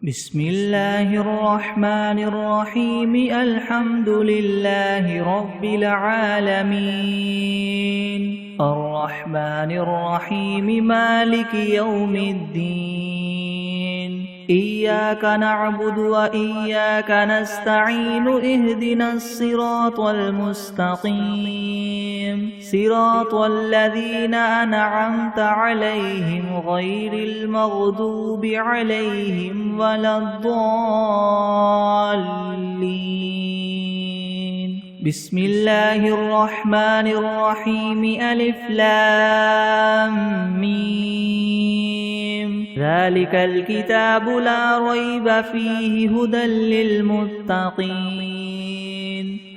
بسم الله الرحمن الرحيم. الحمد لله رب العالمين، الرحمن الرحيم، مالك يوم الدين. إياك نعبد وإياك نستعين، اهدنا الصراط المستقيم، صراط الذين أنعمت عليهم غير المغضوب عليهم ولا الضالين. بسم الله الرحمن الرحيم. ألف لام ميم، ذلك الكتاب لا ريب فيه، هدى للمتقين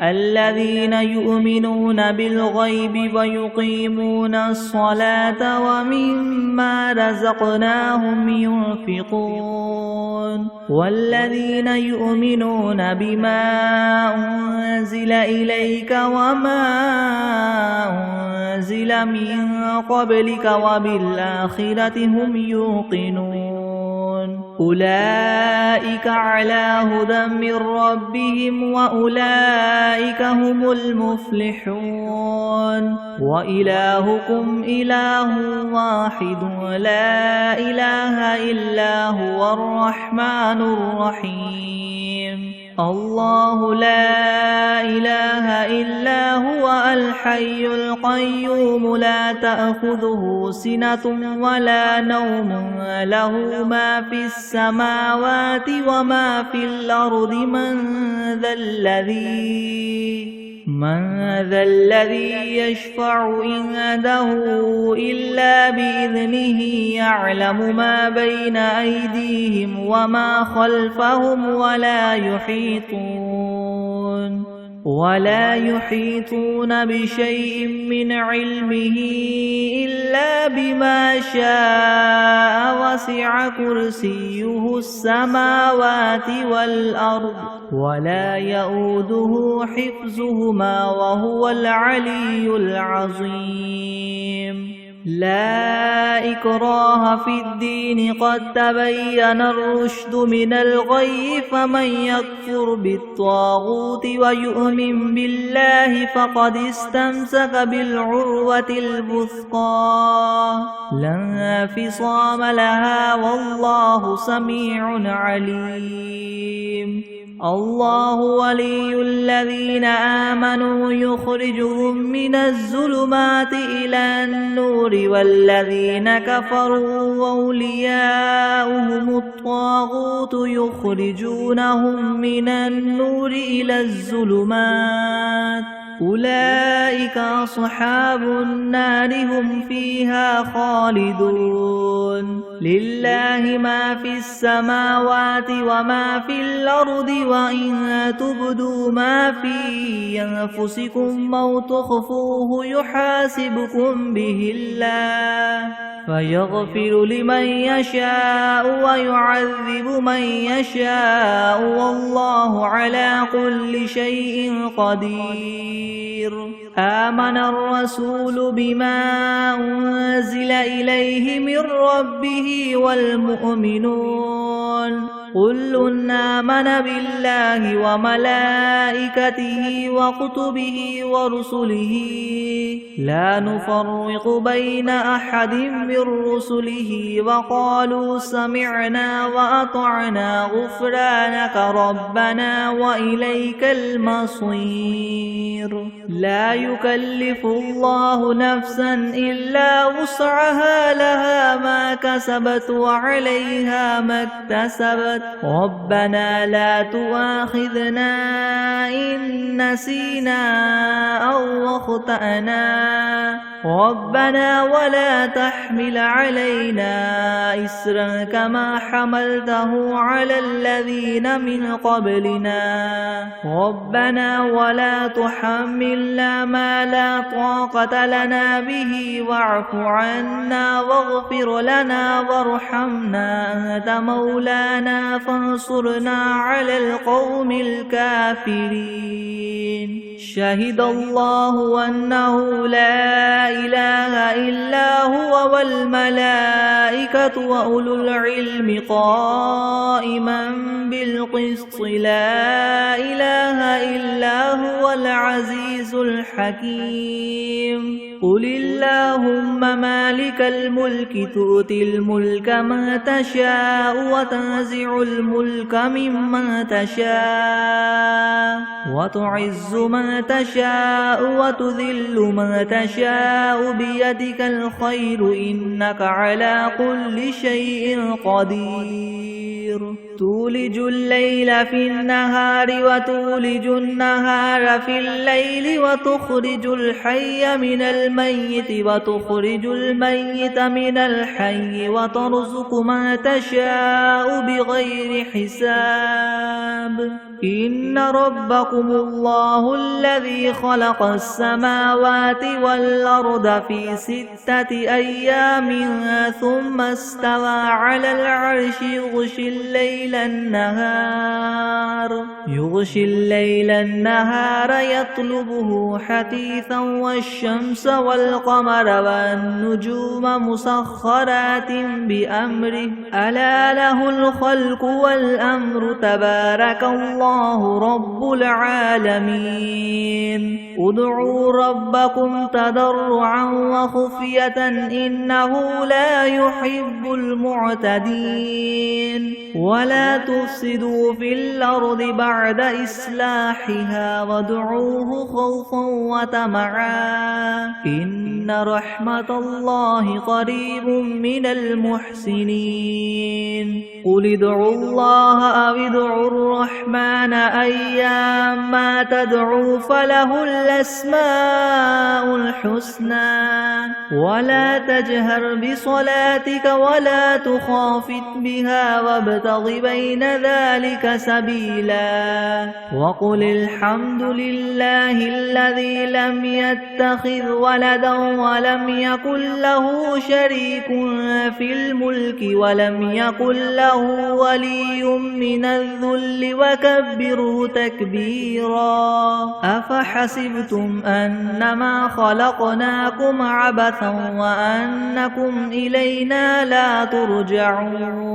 الذين يؤمنون بالغيب ويقيمون الصلاة ومما رزقناهم ينفقون والذين يؤمنون بما أنزل إليك وما أنزل من قبلك وبالآخرة هم يوقنون. أولئك على هدى من ربهم وأولئك هم المفلحون. وإلهكم إله واحد لا إله إلا هو الرحمن الرحيم. الله لا إله إلا هو الحي القيوم، لا تأخذه سنة ولا نوم، له ما في السماوات وما في الأرض. من ذا الذي يشفع عنده إلا بإذنه، يعلم ما بين أيديهم وما خلفهم ولا يحيطون بشيء من علمه إلا بما شاء، وسع كرسيه السماوات والأرض ولا يؤوده حفظهما وهو العلي العظيم. لا إكراه في الدين، قد تبين الرشد من الغي، فمن يكفر بالطاغوت ويؤمن بالله فقد استمسك بالعروة الوثقى، لا انفصام لها، والله سميع عليم. الله ولي الذين آمنوا، يخرجهم من الظلمات إلى النور، والذين كفروا أولياؤهم الطاغوت، يخرجونهم من النور إلى الظلمات. أولئك أصحاب النار، هم فيها خالدون. لله ما في السماوات وما في الأرض، وإن تبدوا ما في أنفسكم أو تخفوه يحاسبكم به الله، فيغفر لمن يشاء ويعذب من يشاء، والله على كل شيء قدير. آمن الرسول بما أنزل إليه من ربه والمؤمنون، كل آمن بالله وملائكته وكتبه ورسله، لا نفرق بين أحد من رسله، وقالوا سمعنا وأطعنا غفرانك ربنا وإليك المصير. لا يكلف الله نفسا إلا وسعها، لها ما كسبت وعليها ما اكتسبت، ربنا لا تؤاخذنا إن نسينا أو أخطأنا، ربنا ولا تحمل علينا إسرا كما حملته على الذين من قبلنا، ربنا ولا تحملنا ما لا طاقة لنا به، واعف عنا واغفر لنا وارحمنا، أنت مولانا فانصرنا على القوم الكافرين. شهد الله أنه لا إله إلا هو والملائكة وأولو العلم قائما بالقسط لا إله إلا هو العزيز الحكيم قل اللهم مالك الملك تؤتي الملك من تشاء وتنزع الملك ممن تشاء وتعز من تشاء وتذل من تشاء بيدك الخير إنك على كل شيء قدير تولج الليل في النهار وتولج النهار في الليل وتخرج الحي من الميت وتخرج الميت من الحي وترزق من تشاء بغير حساب إن ربكم الله الذي خلق السماوات والأرض في 6 أيام ثم استوى على العرش يغشي الليل النهار يطلبه حثيثا والشمس والقمر والنجوم مسخرات بأمره ألا له الخلق والأمر تبارك الله رب العالمين ادعوا ربكم تضرعا وخفية إنه لا يحب المعتدين ولا تفسدوا في الأرض بعد إصلاحها وادعوه خوفا وطمعا إن رحمة الله قريب من المحسنين قل ادعوا الله أو ادعوا الرحمن أيما تدعوا فله الأسماء الحسنى ولا تجهر بصلاتك ولا تخافت بها وابتغ بين ذلك سبيلا وقل الحمد لله الذي لم يتخذ ولدا ولم يكن له شريك في الملك ولم يكن له ولي من الذل وكبره تكبيرا أفحسبتم أنما خلقناكم عبثا وأنكم إلينا لا ترجعون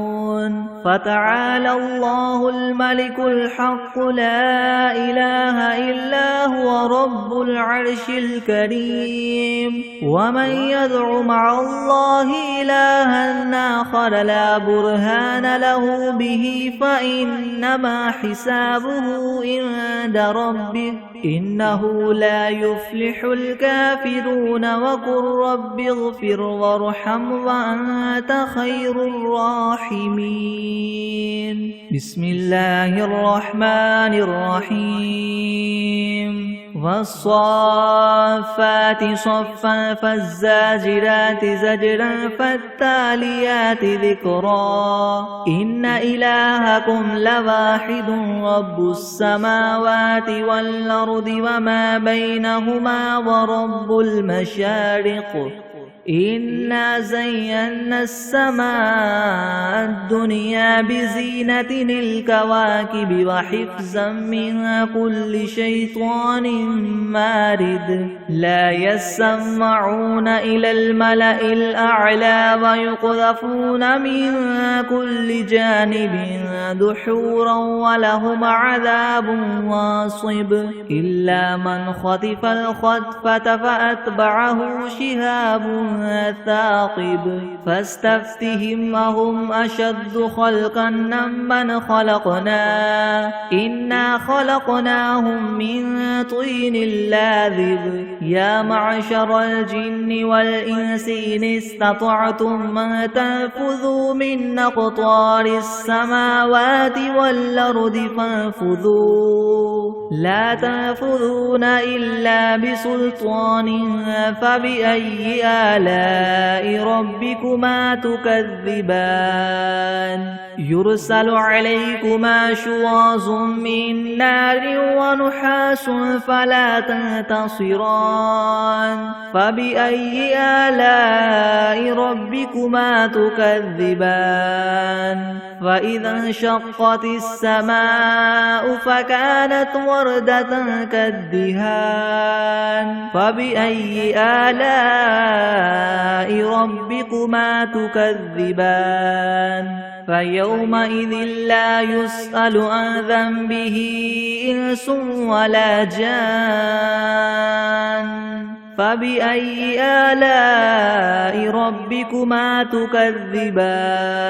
فتعالى الله الملك الحق لا إله إلا هو رب العرش الكريم ومن يدع مع الله إلها آخر لا برهان له به فإنما حسابه عند ربه إنه لا يفلح الكافرون وقل رب اغفر وارحم وأنت خير الراحمين بسم الله الرحمن الرحيم والصافات صفا فالزاجرات زجرا فالتاليات ذكرا إن إلهكم لواحد رب السماوات والأرض وما بينهما ورب المشارق إنا زينا السماء الدنيا بزينة الكواكب وحفظا من كل شيطان مارد لا يسمعون إلى الملأ الأعلى ويقذفون من كل جانب دحورا ولهم عذاب واصب إلا من خطف الخطفة فأتبعه شهاب ثاقب فاستفتهم أهم أشد خلقا ممن خلقنا إنا خلقناهم من طين لاذب يا معشر الجن والإنس إن استطعتم أن تنفذوا من أقطار السماوات والأرض فانفذوا لا تنفذون إلا بسلطان فبأي آلاء ربكما تكذبان يرسل عليكما شواظ من نار ونحاس فلا تنتصران فبأي آلاء ربكما تكذبان فإذا انشقت السماء فكانت وردة كالدهان فبأي آلاء ربكما تكذبان فيومئذ لا يسأل عن ذنبه إنس ولا جان فبأي آلاء ربكما تكذبان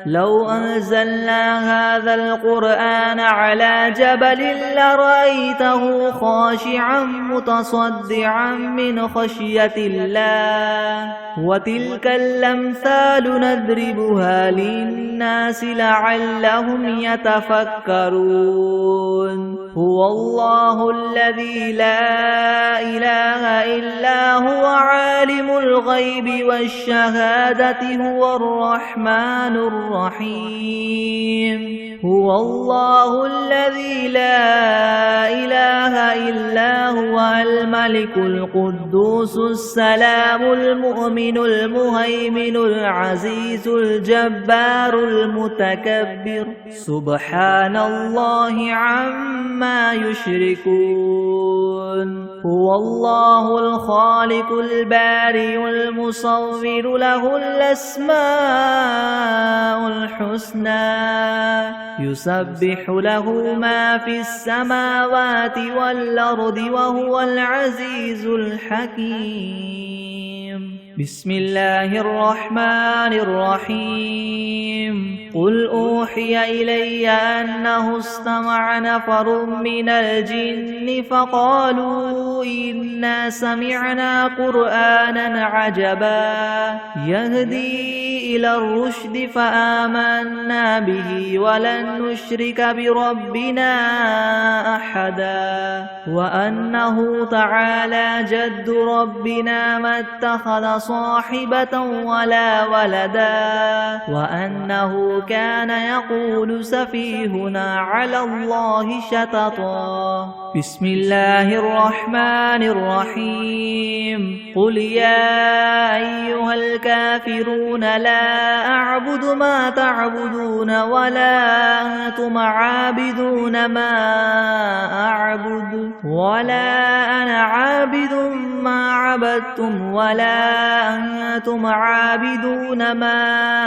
لو أنزلنا هذا القرآن على جبل لرأيته خاشعا متصدعا من خشية الله وتلك الأمثال نضربها للناس لعلهم يتفكرون هو الله الذي لا إله إلا هو عالم الغيب والشهادة هو الرحمن الرحيم هو الله الذي لا إله إلا هو الملك القدوس السلام المؤمن المهيمن العزيز الجبار المتكبر سبحان الله عما يشركون هو الله الخالق البارئ المصور له الأسماء الحسنى يسبح له ما في السماوات والأرض وهو العزيز الحكيم بسم الله الرحمن الرحيم قل أوحي إلي أنه استمع نفر من الجن فقالوا إنا سمعنا قرآنا عجبا يهدي إلى الرشد فآمنا به ولن نشرك بربنا أحدا وأنه تعالى جد ربنا ما اتخذ صاحبة ولا ولدا وأنه كان يقول سفيهنا على الله شططا بسم الله الرحمن الرحيم قل يا أيها الكافرون لا أعبد ما تعبدون ولا أنتم عابدون ما أعبد ولا أنا عابد ما عبدتم ولا أنتم عابدون ما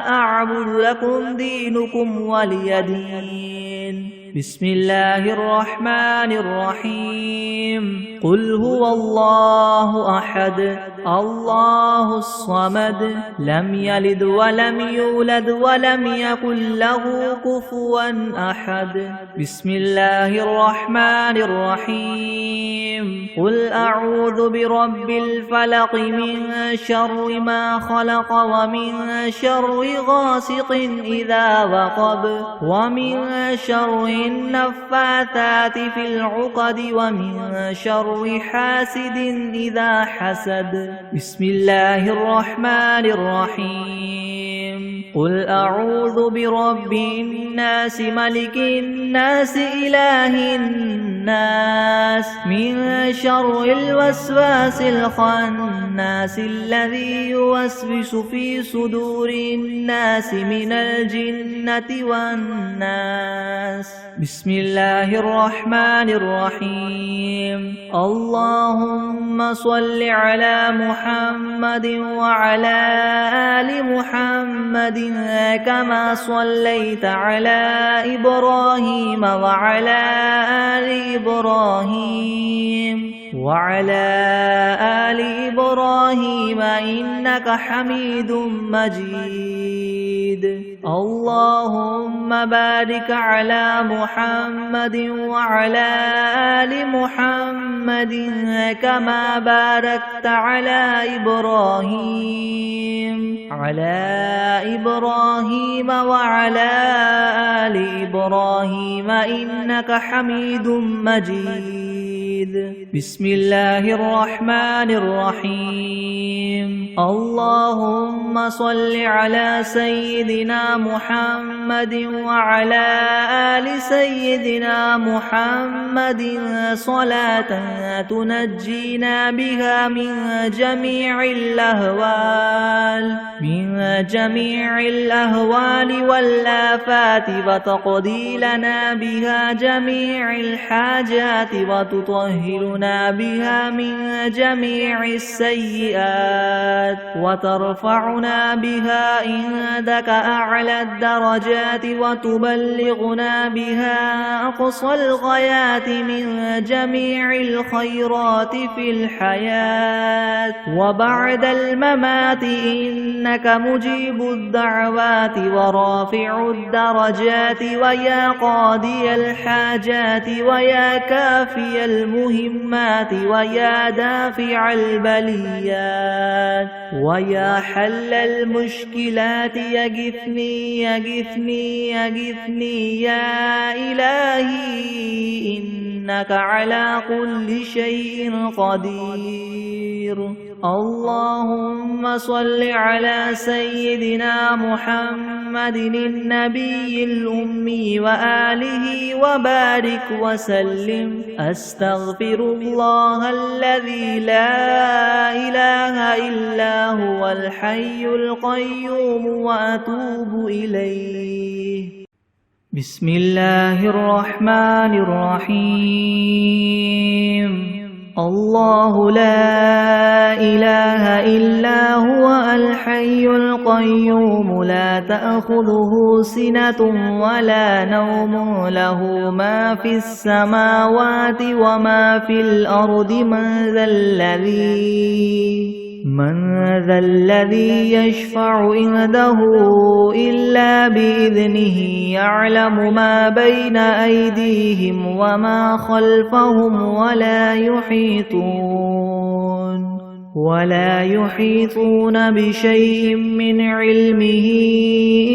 أعبد لكم دينكم ولي دين بسم الله الرحمن الرحيم قل هو الله أحد الله الصمد لم يلد ولم يولد ولم يكن له كفوا أحد بسم الله الرحمن الرحيم قل أعوذ برب الفلق من شر ما خلق ومن شر غاسق إذا وقب ومن شر النفاثات في العقد ومن شر حاسد إذا حسد بسم الله الرحمن الرحيم قل أعوذ برب الناس ملك الناس إله الناس من شر الوسواس الخناس الذي يوسوس في صدور الناس من الجنة والناس بسم الله الرحمن الرحيم اللهم صل على محمد وعلى آل محمد كما صليت على إبراهيم وعلى آل إبراهيم وعلى آل إبراهيم إنك حميد مجيد اللهم بارك على محمد وعلى آل محمد كما باركت على إبراهيم وعلى آل إبراهيم إنك حميد مجيد بسم الله الرحمن الرحيم اللهم صل على سيدنا محمد وعلى آل سيدنا محمد صلاة تنجينا بها من جميع الأهوال من جميع الأهوال والآفات وتقضي لنا بها جميع الحاجات وتطهرنا بها من جميع السيئات وترفعنا بها عندك أعلى الدرجات وتبلغنا بها أقصى الغايات من جميع الخيرات في الحياة وبعد الممات إنك مجيب الدعوات ورافع الدرجات ويا قاضي الحاجات ويا كافي المهمات ويا دافع البليات ويا حل المشكلات يغثني يغثني يغثني يا إلهي إنك على كل شيء قدير. اللهم صل على سيدنا محمد النبي الأمي وآله وبارك وسلم. أستغفر الله الذي لا إله إلا هو الحي القيوم وأتوب إليه. بسم الله الرحمن الرحيم. الله لا إله إلا هو الحي القيوم لا تأخذه سنة ولا نوم له ما في السماوات وما في الأرض من ذا الذي يشفع عنده إلا بإذنه يعلم ما بين أيديهم وما خلفهم ولا يحيطون بشيء من علمه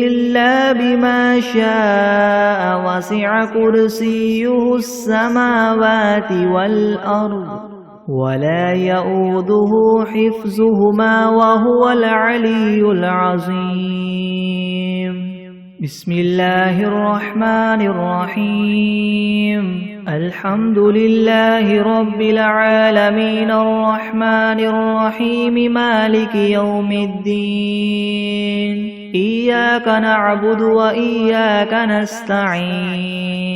إلا بما شاء وسع كرسيه السماوات والأرض ولا يؤوده حفظهما وهو العلي العظيم. بسم الله الرحمن الرحيم. الحمد لله رب العالمين الرحمن الرحيم مالك يوم الدين. إياك نعبد وإياك نستعين.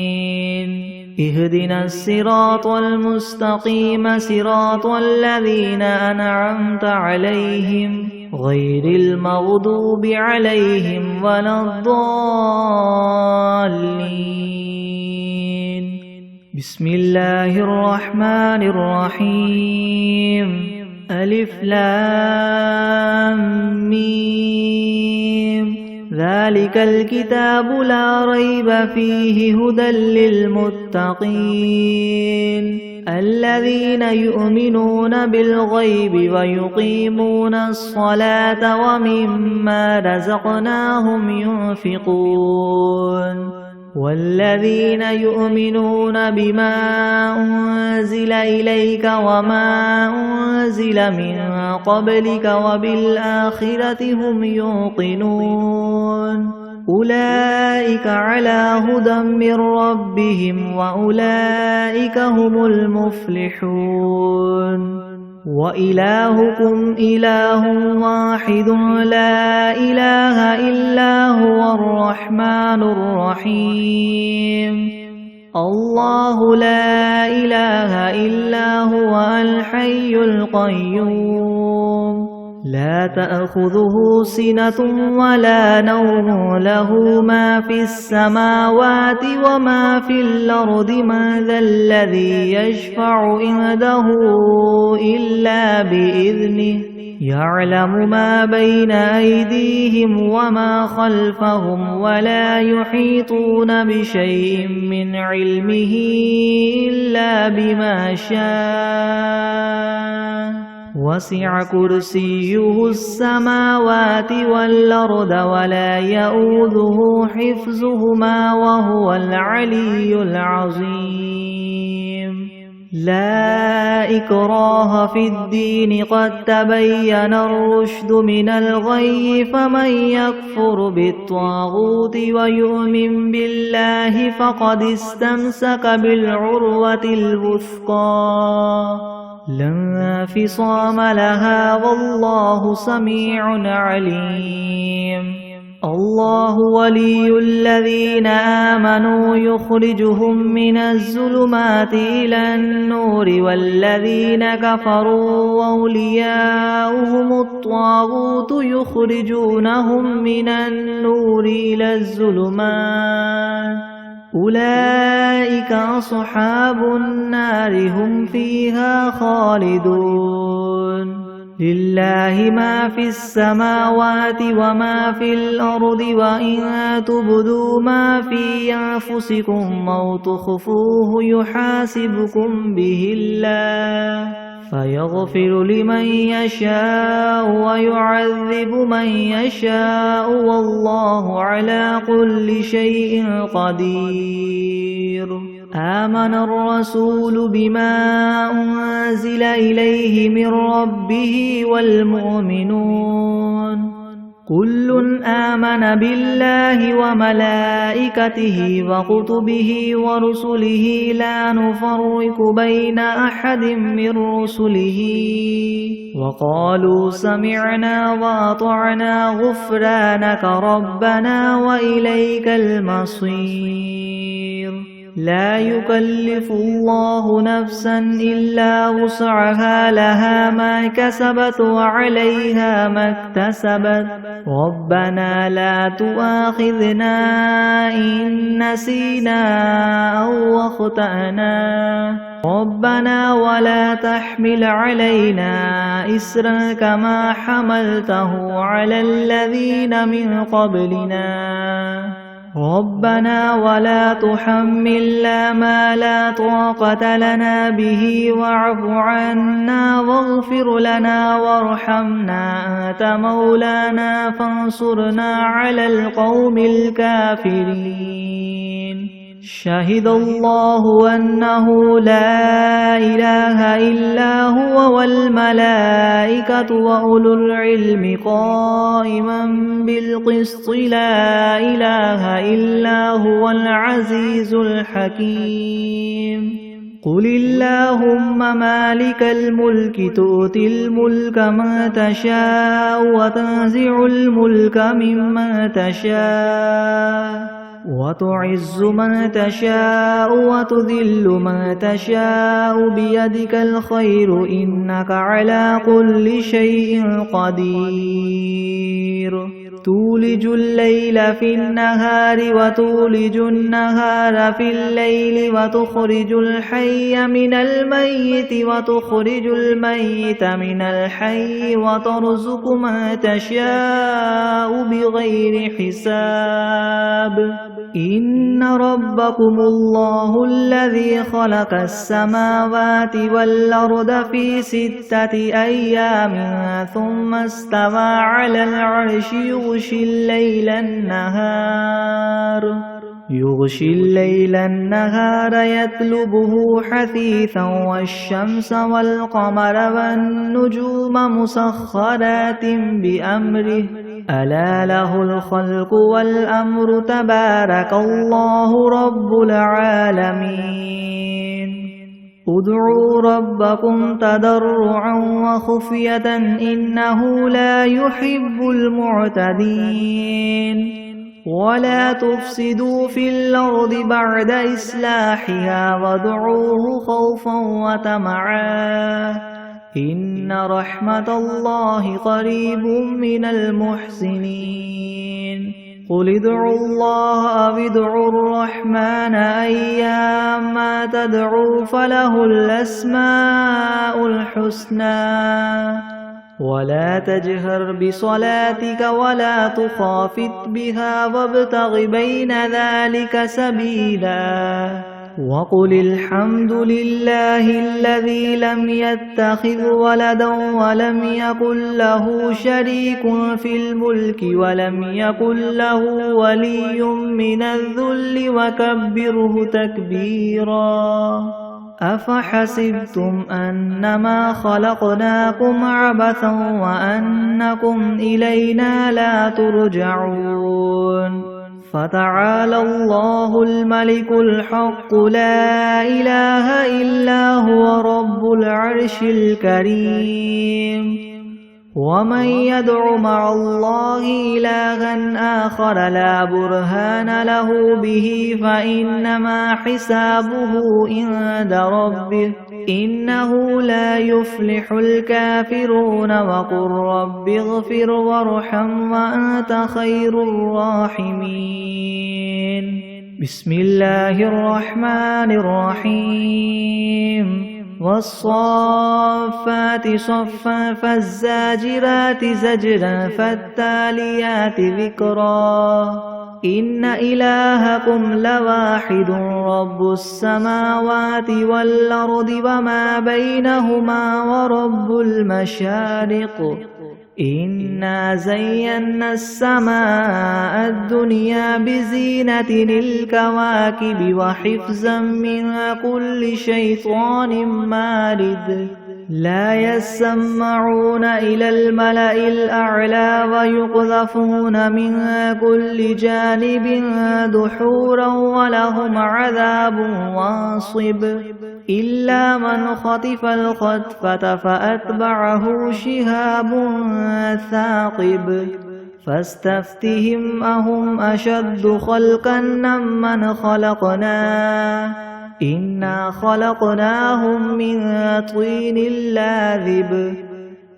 اهدنا الصراط المستقيم صراط الذين أنعمت عليهم غير المغضوب عليهم ولا الضالين. بسم الله الرحمن الرحيم. ألف لام ميم. ذلك الكتاب لا ريب فيه هدى للمتقين الذين يؤمنون بالغيب ويقيمون الصلاة ومما رزقناهم ينفقون والذين يؤمنون بما أنزل إليك وما أنزل من قبلك وبالآخرة هم يوقنون أولئك على هدى من ربهم وأولئك هم المفلحون. وإلهكم إله واحد لا إله إلا هو الرحمن الرحيم. الله لا إله إلا هو الحي القيوم لا تأخذه سنة ولا نوم له ما في السماوات وما في الأرض من ذا الذي يشفع عنده إلا بإذنه يعلم ما بين أيديهم وما خلفهم ولا يحيطون بشيء من علمه إلا بما شاء وسع كرسيه السماوات والأرض ولا يؤوده حفظهما وهو العلي العظيم. لا إكراه في الدين قد تبين الرشد من الغي فمن يكفر بالطاغوت ويؤمن بالله فقد استمسك بالعروة الوثقى لا انفصام لها والله سميع عليم. الله ولي الذين آمنوا يخرجهم من الظلمات إلى النور والذين كفروا أولياؤهم الطاغوت يخرجونهم من النور إلى الظلمات أولئك أصحاب النار هم فيها خالدون. لله ما في السماوات وما في الأرض وإن تبدوا ما في أنفسكم أو تخفوه يحاسبكم به الله فيغفر لمن يشاء ويعذب من يشاء والله على كل شيء قدير. آمن الرسول بما أنزل إليه من ربه والمؤمنون كل آمن بالله وملائكته وكتبه ورسله لا نفرق بين أحد من رسله وقالوا سمعنا وأطعنا غفرانك ربنا وإليك المصير. لا يكلف الله نفسا إلا وسعها لها ما كسبت وعليها ما اكتسبت ربنا لا تؤاخذنا إن نسينا أو أخطأنا ربنا ولا تحمل علينا إسرا كما حملته على الذين من قبلنا ربنا ولا تحملنا ما لا طاقة لنا به واعف عنا واغفر لنا وارحمنا أنت مولانا فانصرنا على القوم الكافرين. شهد الله أنه لا إله إلا هو والملائكة وأولو العلم قائما بالقسط لا إله إلا هو العزيز الحكيم. قل اللهم مالك الملك تؤتي الملك من تشاء وتنزع الملك ممن تشاء وتعز من تشاء وتذل من تشاء بيدك الخير إنك على كل شيء قدير. تولج الليل في النهار وتولج النهار في الليل وتخرج الحي من الميت وتخرج الميت من الحي وترزق من تشاء بغير حساب. إن ربكم الله الذي خلق السماوات والأرض في 6 أيام ثم استوى على العرش يغشي الليل النهار يطلبه حثيثا والشمس والقمر والنجوم مسخرات بأمره ألا له الخلق والأمر تبارك الله رب العالمين. ادعوا ربكم تضرعا وخفية إنه لا يحب المعتدين. ولا تفسدوا في الأرض بعد إصلاحها وادعوه خوفا وطمعا إن رحمة الله قريب من المحسنين. قل ادعوا الله أو ادعوا الرحمن أيما تدعوا فله الأسماء الحسنى. ولا تجهر بصلاتك ولا تخافت بها وابتغ بين ذلك سبيلا. وقل الحمد لله الذي لم يتخذ ولدا ولم يكن له شريك في الملك ولم يكن له ولي من الذل وكبره تكبيرا. أفحسبتم أنما خلقناكم عبثا وأنكم إلينا لا ترجعون. فتعالى الله الملك الحق لا إله إلا هو رب العرش الكريم. ومن يدع مع الله إلها آخر لا برهان له به فإنما حسابه عند ربه إنه لا يفلح الكافرون. وقل رب اغفر وارحم وأنت خير الراحمين. بسم الله الرحمن الرحيم. والصافات صفا فالزاجرات زجرا فالتاليات ذكرا. إن إلهكم لواحد رب السماوات والأرض وما بينهما ورب المشارق. إنا زينا السماء الدنيا بزينة الكواكب وحفظا من كل شيطان مارد. لا يسمعون إلى الملأ الأعلى ويقذفون من كل جانب دحورا ولهم عذاب واصب. إلا من خطف الخطفة فأتبعه شهاب ثاقب. فاستفتهم أهم أشد خلقا ممن خلقنا إنا خلقناهم من طين لاذب.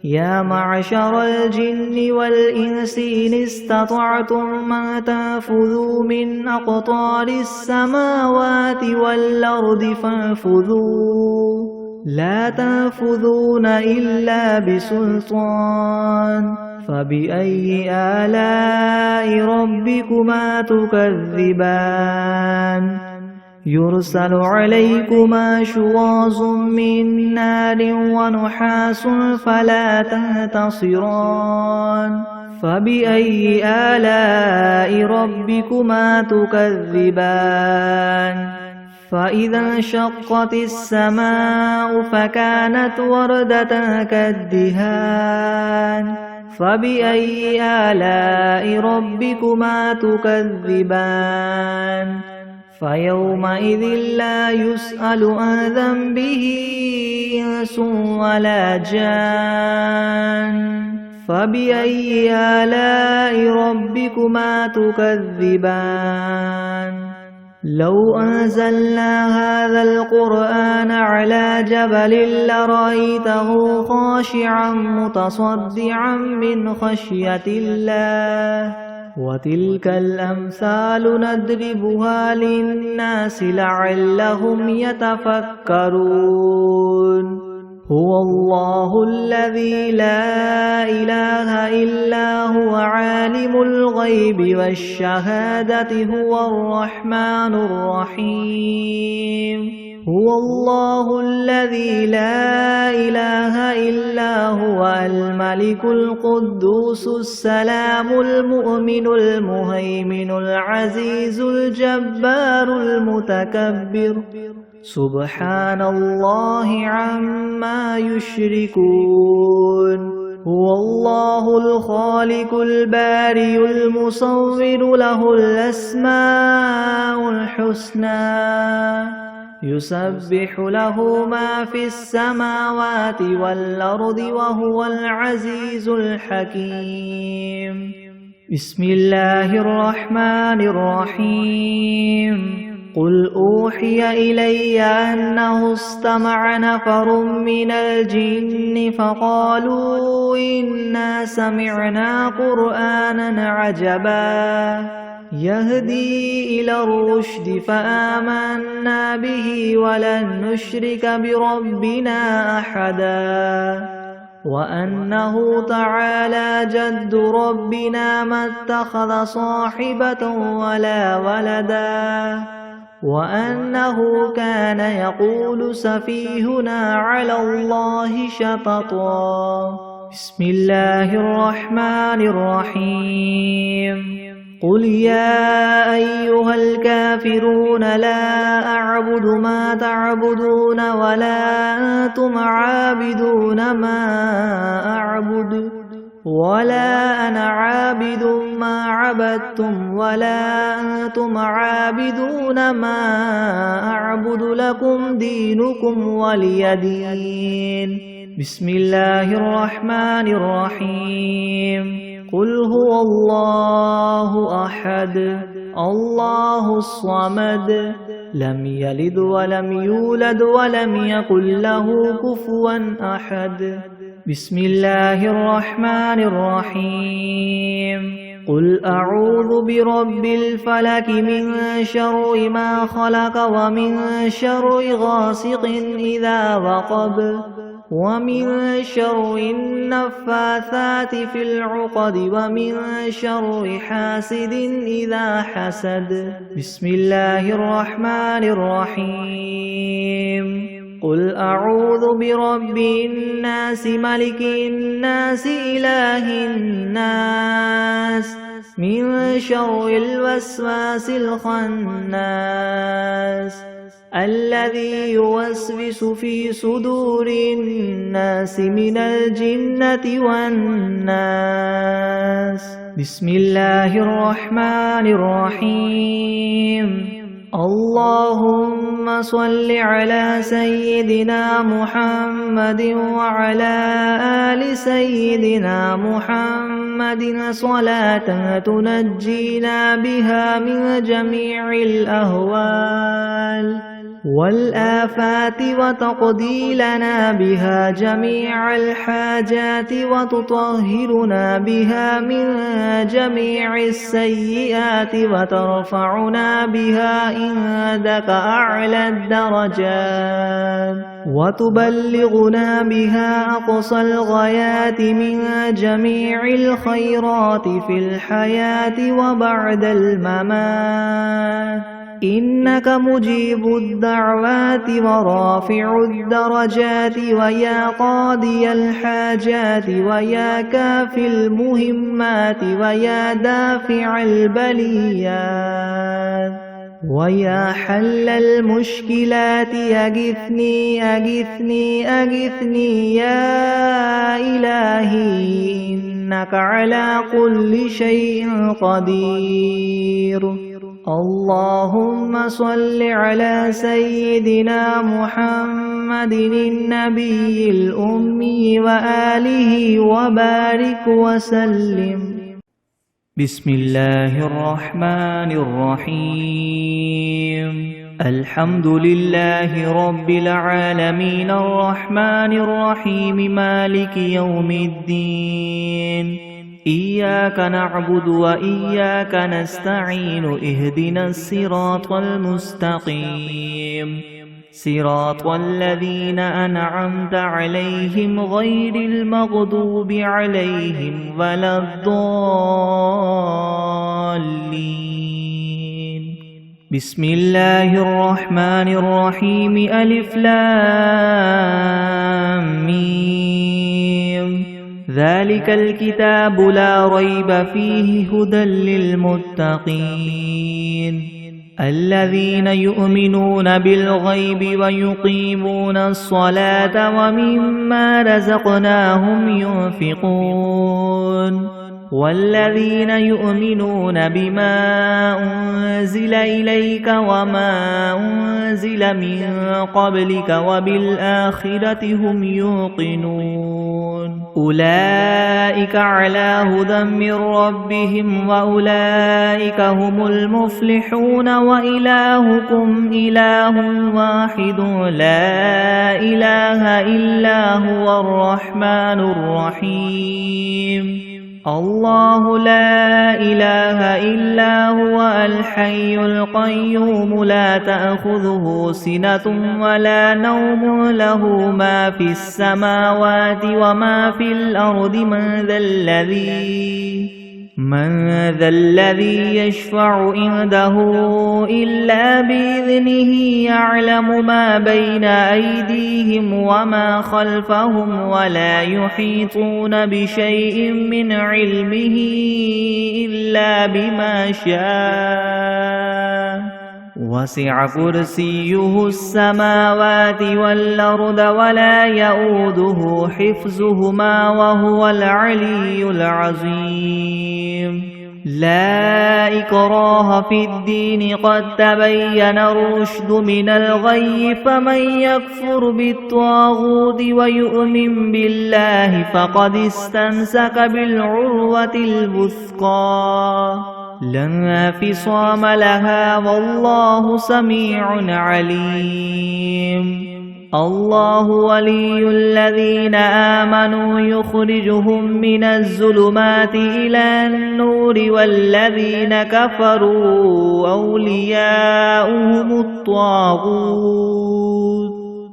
يا معشر الجن والإنس إن استطعتم أن تنفذوا من أقطار السماوات والأرض فانفذوا لا تنفذون إلا بسلطان. فبأي آلاء ربكما تكذبان؟ يرسل عليكما شواظ من نار ونحاس فلا تنتصران. فبأي آلاء ربكما تكذبان؟ فإذا انشقت السماء فكانت وردة كالدهان. فبأي آلاء ربكما تكذبان؟ فيومئذ لا يسأل عن ذنبه إنس ولا جان. فبأي آلاء ربكما تكذبان؟ لو أنزلنا هذا القرآن على جبل لرأيته خاشعا متصدعا من خشية الله. وتلك الأمثال نضربها للناس لعلهم يتفكرون. هو الله الذي لا إله إلا هو عالم الغيب والشهادة هو الرحمن الرحيم. هو الله الذي لا إله إلا هو الملك القدوس السلام المؤمن المهيمن العزيز الجبار المتكبر. سبحان الله عما يشركون. هو الله الخالق البارئ المصور له الأسماء الحسنى. يسبح له ما في السماوات والأرض وهو العزيز الحكيم. بسم الله الرحمن الرحيم. قل أوحي إلي أنه استمع نفر من الجن فقالوا إنا سمعنا قرآنا عجبا يهدي إلى الرشد فآمنا به ولن نشرك بربنا أحدا. وأنه تعالى جد ربنا ما اتخذ صاحبة ولا ولدا. وأنه كان يقول سفيهنا على الله شططا. بسم الله الرحمن الرحيم. قل يا أيها الكافرون لا أعبد ما تعبدون ولا أنتم عابدون ما أعبد ولا أنا عابد ما عبدتم ولا أنتم عابدون ما أعبد لكم دينكم ولي دين. بسم الله الرحمن الرحيم. قل هو الله أحد الله الصمد لم يلد ولم يولد ولم يكن له كفوا أحد. بسم الله الرحمن الرحيم. قل أعوذ برب الفلك من شر ما خلق ومن شر غاسق إذا وقب ومن شر النفاثات في العقد ومن شر حاسد إذا حسد. بسم الله الرحمن الرحيم. قل أعوذ برب الناس ملك الناس إله الناس من شر الوسواس الخناس الذي يوسوس في صدور الناس من الجنة والناس. بسم الله الرحمن الرحيم. اللهم صل على سيدنا محمد وعلى آل سيدنا محمد صلاة تنجينا بها من جميع الأهوال والآفات وتقضي لنا بها جميع الحاجات وتطهرنا بها من جميع السيئات وترفعنا بها عندك أعلى الدرجات وتبلغنا بها أقصى الغايات من جميع الخيرات في الحياة وبعد الممات. إنك مجيب الدعوات ورافع الدرجات ويا قاضي الحاجات ويا كافي المهمات ويا دافع البليات ويا حل المشكلات أغثني أغثني أغثني يا إلهي إنك على كل شيء قدير. اللهم صل على سيدنا محمد النبي الأمي وآله وبارك وسلم. بسم الله الرحمن الرحيم. الحمد لله رب العالمين الرحمن الرحيم مالك يوم الدين. إياك نعبد وإياك نستعين اهدنا الصراط المستقيم صراط الذين أنعمت عليهم غير المغضوب عليهم ولا الضالين. بسم الله الرحمن الرحيم. ألف لام ميم. ذلك الكتاب لا ريب فيه هدى للمتقين الذين يؤمنون بالغيب ويقيمون الصلاة ومما رزقناهم ينفقون والذين يؤمنون بما أنزل إليك وما أنزل من قبلك وبالآخرة هم يوقنون أولئك على هدى من ربهم وأولئك هم المفلحون وإلهكم إله واحد لا إله إلا هو الرحمن الرحيم. الله لا إله إلا هو الحي القيوم لا تأخذه سنة ولا نوم له ما في السماوات وما في الأرض من ذا الذي يشفع عنده إلا بإذنه يعلم ما بين أيديهم وما خلفهم ولا يحيطون بشيء من علمه إلا بما شاء وسع كرسيه السماوات والأرض ولا يؤوده حفظهما وهو العلي العظيم. لا إكراه في الدين قد تبين الرشد من الغي فمن يكفر بالطاغوت ويؤمن بالله فقد استمسك بالعروة الوثقى لا انفصام لها والله سميع عليم. الله ولي الذين آمنوا يخرجهم من الظلمات إلى النور والذين كفروا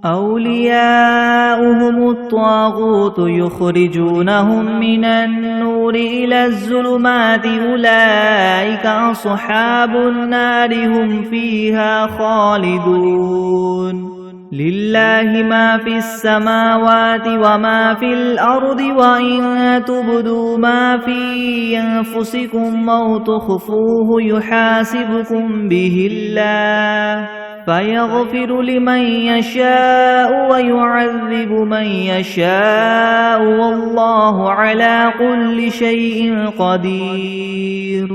أولياؤهم الطاغوت يخرجونهم من النور إلى الظلمات أولئك أصحاب النار هم فيها خالدون. لله ما في السماوات وما في الأرض وإن تبدوا ما في أنفسكم أو تخفوه يحاسبكم به الله فيغفر لمن يشاء ويعذب من يشاء والله على كل شيء قدير.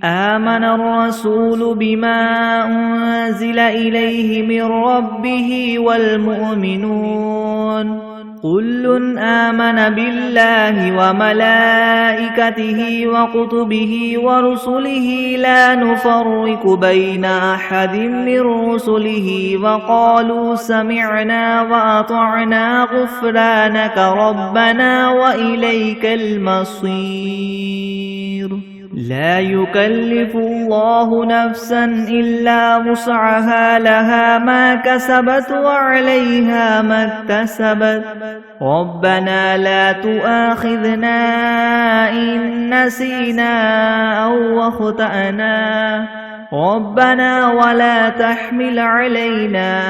آمن الرسول بما أنزل إليه من ربه والمؤمنون كل آمن بالله وملائكته وكتبه ورسله لا نفرق بين أحد من رسله وقالوا سمعنا وأطعنا غفرانك ربنا وإليك المصير. لا يكلف الله نفسا إلا وسعها لها ما كسبت وعليها ما اكتسبت ربنا لا تؤاخذنا إن نسينا أو أخطأنا ربنا ولا تحمل علينا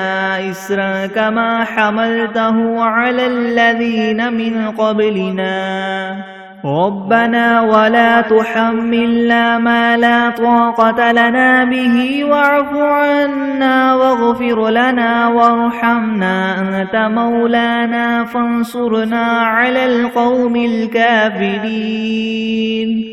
إسرا كما حملته على الذين من قبلنا ربنا ولا تحملنا ما لا طاقة لنا به واعف عنا واغفر لنا وارحمنا أنت مولانا فانصرنا على القوم الكافرين.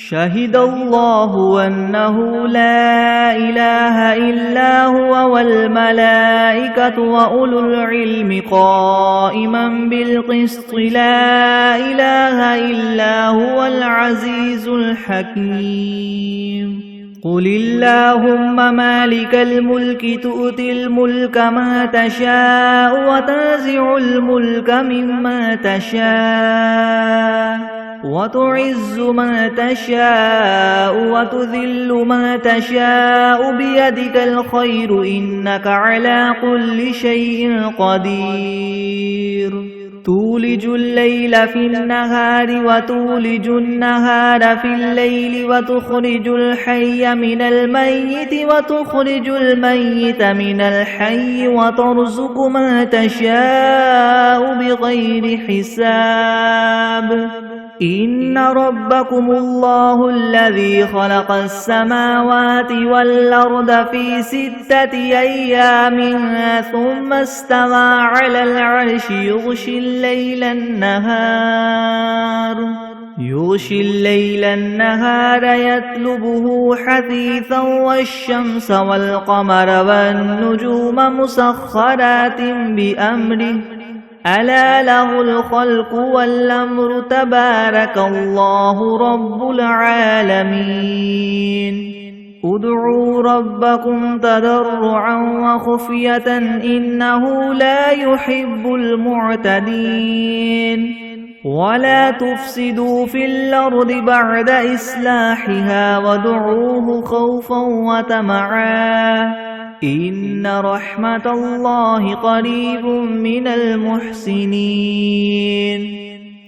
شهد الله أنه لا إله إلا هو والملائكة وأولو العلم قائما بالقسط لا إله إلا هو العزيز الحكيم. قل اللهم مالك الملك تؤتي الملك ما تشاء وتنزع الملك مما تشاء وتعز ما تشاء وتذل ما تشاء بيدك الخير إنك على كل شيء قدير. تولج الليل في النهار وتولج النهار في الليل وتخرج الحي من الميت وتخرج الميت من الحي وترزق ما تشاء بغير حساب. إن ربكم الله الذي خلق السماوات والأرض في 6 أيام ثم استوى على العرش يغشي الليل النهار يطلبه حثيثا والشمس والقمر والنجوم مسخرات بأمره ألا له الخلق والأمر تبارك الله رب العالمين. ادعوا ربكم تضرعا وخفية إنه لا يحب المعتدين. ولا تفسدوا في الأرض بعد إصلاحها وادعوه خوفا وطمعا إن رحمة الله قريب من المحسنين.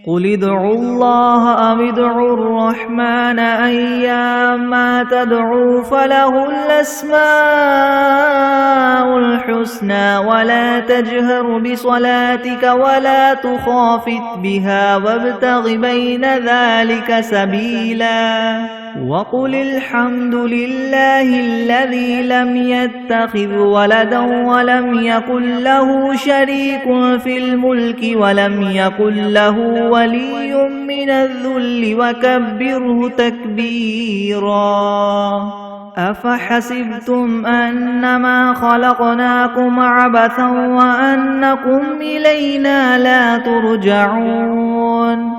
قل ادعوا الله أو ادعوا الرحمن أيما تدعوا فله الأسماء الحسنى الحسنى ولا تجهر بصلاتك ولا تخافت بها وابتغ بين ذلك سبيلا وقل الحمد لله الذي لم يتخذ ولدا ولم يكن له شريك في الملك ولم يكن له ولي من الذل وكبره تكبيرا أفحسبتم أنما خلقناكم عبثا وأنكم إلينا لا ترجعون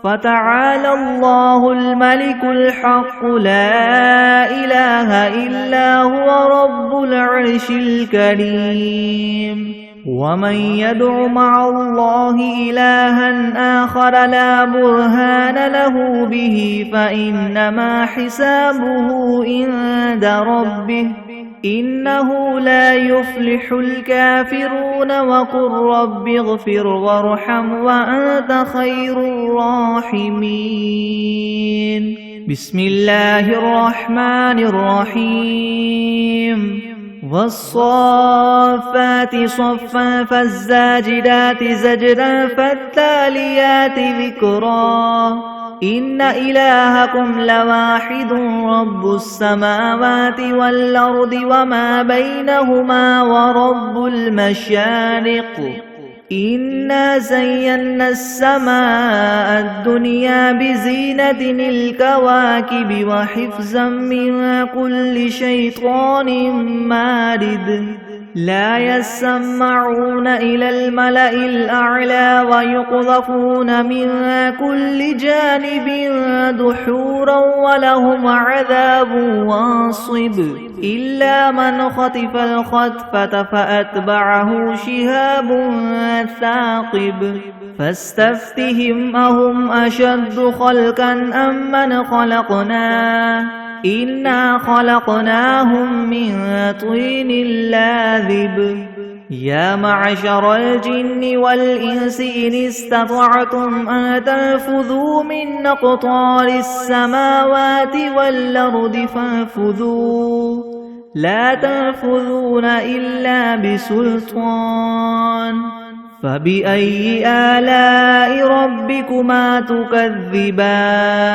فتعالى الله الملك الحق لا إله إلا هو رب العرش الكريم ومن يدع مع الله إلها آخر لا برهان له به فإنما حسابه عند ربه إنه لا يفلح الكافرون وقل رب اغفر وارحم وأنت خير الراحمين بسم الله الرحمن الرحيم والصافات صفا فالزاجرات زجرا فالتاليات ذكرا إن إلهكم لواحد رب السماوات والأرض وما بينهما ورب المشارق إنا زينا السماء الدنيا بزينة الكواكب وحفظا من كل شيطان مارد لا يسمعون إلى الملأ الأعلى ويقذفون من كل جانب دحورا ولهم عذاب واصب إلا من خطف الخطفة فأتبعه شهاب ثاقب فاستفتهم أهم أشد خلقا أم من خلقنا إنا خلقناهم من طين لاذب يا معشر الجن والإنس إن استطعتم أن تنفذوا من أقطار السماوات والأرض فانفذوا لا تنفذون إلا بسلطان فبأي آلاء ربكما تكذبان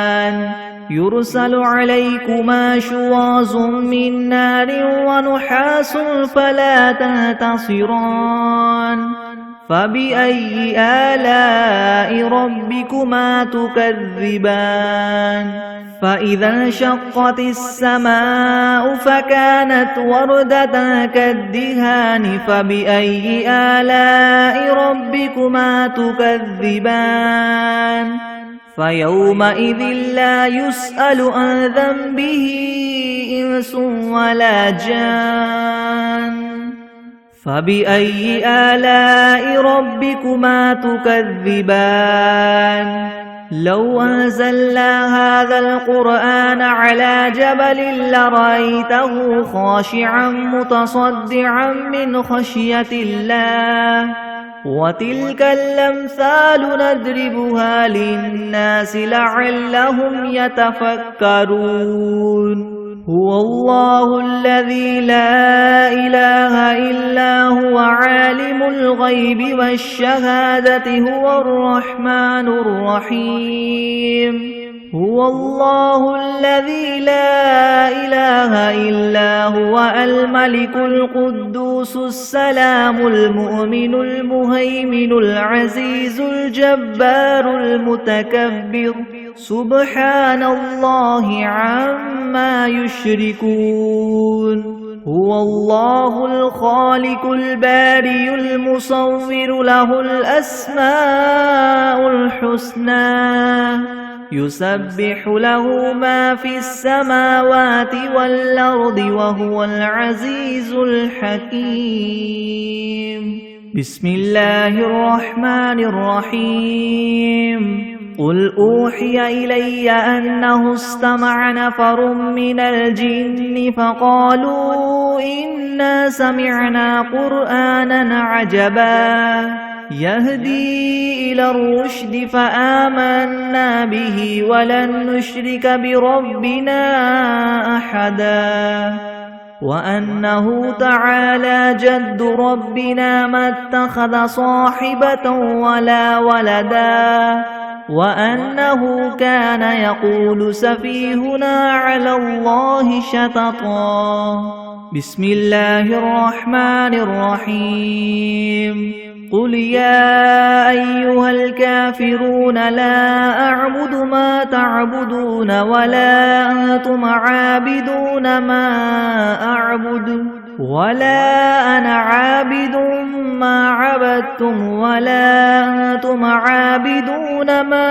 يرسل عليكما شواظ من نار ونحاس فلا تنتصران فبأي آلاء ربكما تكذبان فإذا انشقت السماء فكانت وردة كالدهان فبأي آلاء ربكما تكذبان فيومئذ لا يسأل عن ذنبه إنس ولا جان فبأي آلاء ربكما تكذبان لو أنزلنا هذا القرآن على جبل لرأيته خاشعا متصدعا من خشية الله وتلك الأمثال نضربها للناس لعلهم يتفكرون هو الله الذي لا إله إلا هو عالم الغيب والشهادة هو الرحمن الرحيم هو الله الذي لا إله إلا هو الملك القدوس السلام المؤمن المهيمن العزيز الجبار المتكبر سبحان الله عما يشركون هو الله الخالق البارئ المصور له الأسماء الحسنى يسبح له ما في السماوات والأرض وهو العزيز الحكيم بسم الله الرحمن الرحيم قل أوحي إلي أنه استمع نفر من الجن فقالوا إنا سمعنا قرآنا عجبا يهدي إلى الرشد فآمنا به ولن نشرك بربنا أحدا وأنه تعالى جد ربنا ما اتخذ صاحبة ولا ولدا وأنه كان يقول سفيهنا على الله شططا. بسم الله الرحمن الرحيم. قل يا أيها الكافرون لا أعبد ما تعبدون ولا أنتم عابدون ما أعبد ولا أنا عابد ما عبدتم ولا أنتم عابدون ما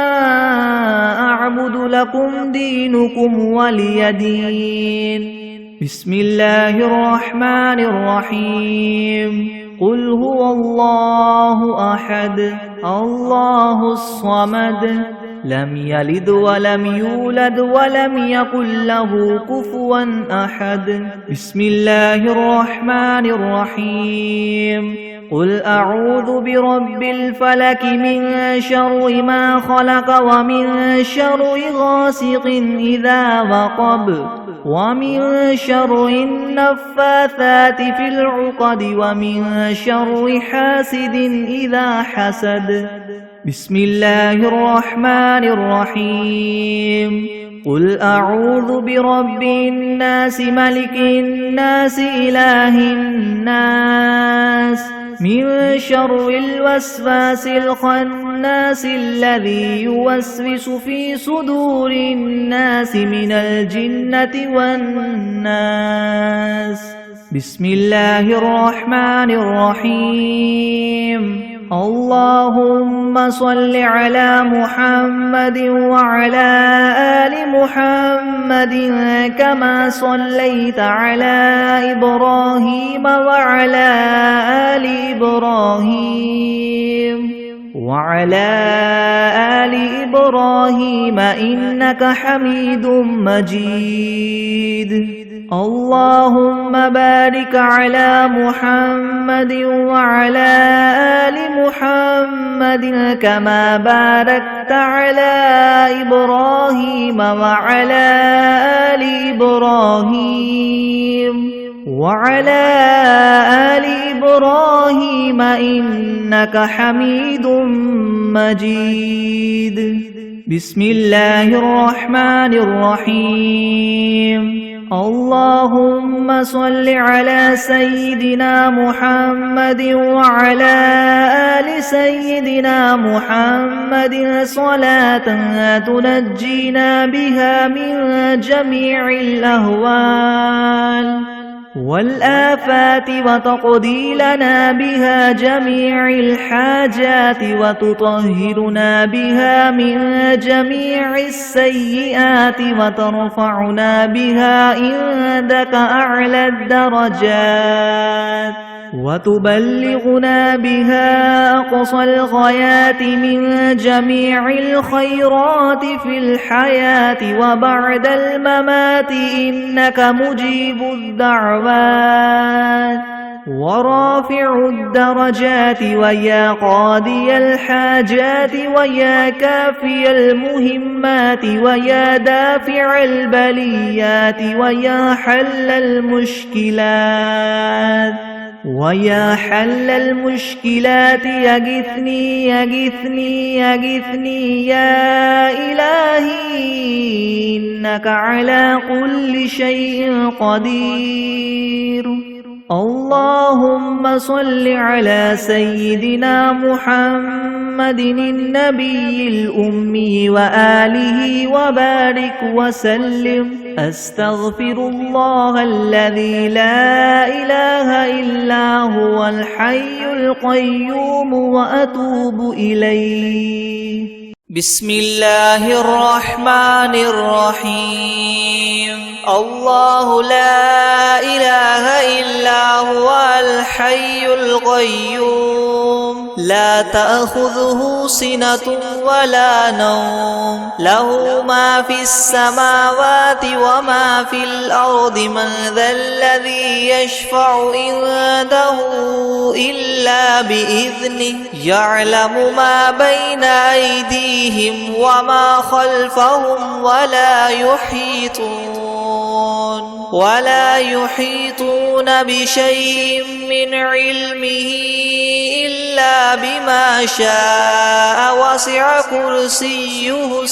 أعبد لكم دينكم ولي دين. بسم الله الرحمن الرحيم. قل هو الله أحد الله الصمد لم يلد ولم يولد ولم يكن له كفوا أحد. بسم الله الرحمن الرحيم. قل أعوذ برب الفلك من شر ما خلق ومن شر غاسق إذا وقب ومن شر النفاثات في العقد ومن شر حاسد إذا حسد. بسم الله الرحمن الرحيم. قل أعوذ برب الناس ملك الناس إله الناس من شر الوسواس الخناس الذي يوسوس في صدور الناس من الجنة والناس. بسم الله الرحمن الرحيم. اللهم صل على محمد وعلى آل محمد كما صليت على إبراهيم وعلى آل إبراهيم إنك حميد مجيد. اللهم بارك على محمد وعلى آل محمد كما باركت على إبراهيم وعلى آل إبراهيم إنك حميد مجيد. بسم الله الرحمن الرحيم. اللهم صل على سيدنا محمد وعلى آل سيدنا محمد صلاة تنجينا بها من جميع الأهوال والآفات وتقضي لنا بها جميع الحاجات وتطهرنا بها من جميع السيئات وترفعنا بها عندك أعلى الدرجات وتبلغنا بها أقصى الغايات من جميع الخيرات في الحياة وبعد الممات إنك مجيب الدعوات ورافع الدرجات ويا قاضي الحاجات ويا كافي المهمات ويا دافع البليات ويا حل المشكلات يغثني يا إلهي إنك على كل شيء قدير. اللهم صل على سيدنا محمد النبي الأمي وآله وبارك وسلم. أستغفر الله الذي لا إله إلا هو الحي القيوم وأتوب إليه. بسم الله الرحمن الرحيم. الله لا إله إلا هو الحي القيوم لا تأخذه سنة ولا نوم له ما في السماوات وما في الأرض من ذا الذي يشفع عنده إلا بإذنه يعلم ما بين أيديهم وما خلفهم ولا يحيطون ولا يحيطون بشيء من علمه إلا بما شاء وسع كرسيه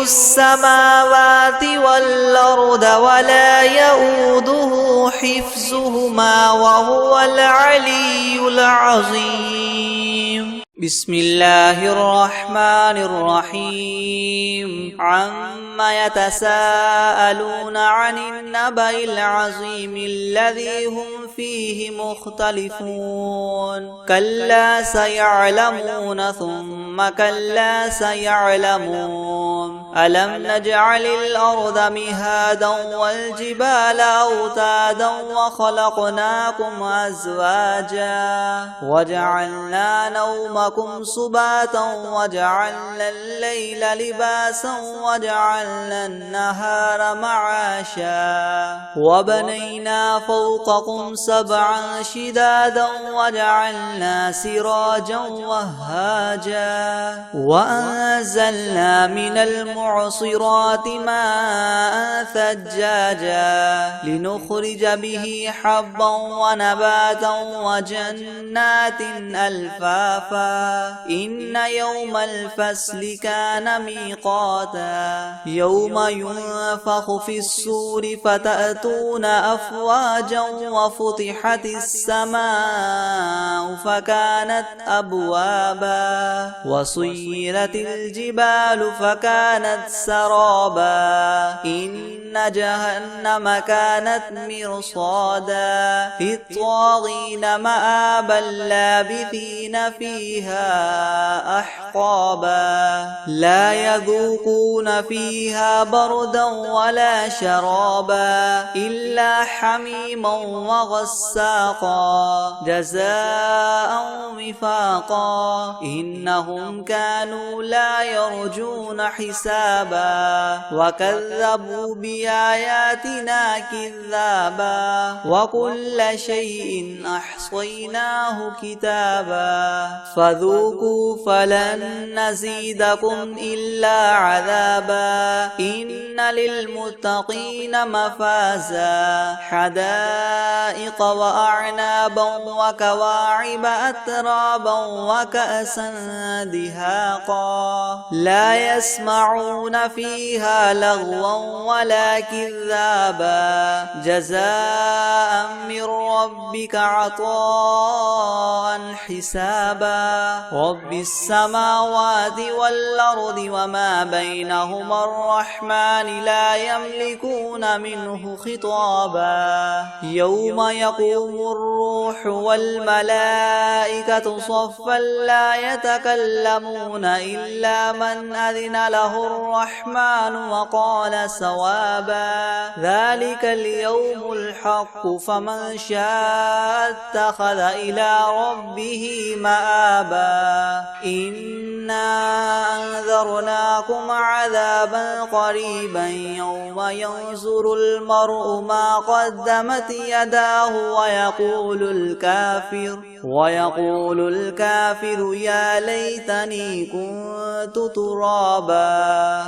السماوات والأرض ولا يؤوده حفظهما وهو العلي العظيم. بسم الله الرحمن الرحيم. عما يتساءلون عن النبأ العظيم الذي هم فيه مختلفون. كلا سيعلمون ثم كلا سيعلمون. ألم نجعل الأرض مهادا والجبال أوتادا وخلقناكم أزواجا وجعلنا نومكم سباتا وجعلنا الليل لباسا وجعلنا النهار معاشا وبنينا فوقكم سبعا شدادا وجعلنا سراجا وهاجا وأنزلنا من المعصرات ماء ثجاجا لنخرج به حبا ونباتا وجنات ألفافا. إن يوم الفصل كان ميقاتا يوم ينفخ في الصور فتأتون أفواجا وفتحت السماء فكانت أبوابا وسيرت الجبال فكانت سرابا. إن جهنم كانت مرصادا للطاغين مآبا لابثين فيها أحقابا لا يذوقون فيها بردا ولا شرابا إلا حميما وغساقا جزاء وفاقا. إنهم كانوا لا يرجون حسابا وكذبوا بآياتنا كذابا وكل شيء أحصيناه كتابا فذوقوا فلن نزيدكم إلا عذابا. إن للمتقين مفازا حدائق وأعنابا وكواعب أترابا وكأسا دهاقا لا يسمعون فيها لغوا ولا كذابا جزاء من ربك عطاء حسابا. رب السماوات والأرض وما بينهما الرحمن لا يملكون منه خطابا. يوم يقوم الروح والملائكة صفا لا يتكلمون إلا من أذن له الرحمن وقال صوابا. ذلك اليوم الحق فمن شاء اتخذ إلى ربه مآبا. إنا أنذرناكم عذابا قريبا يوم ينظر المرء ما قدمت يداه ويقول الكافر يا ليتني كنت ترابا.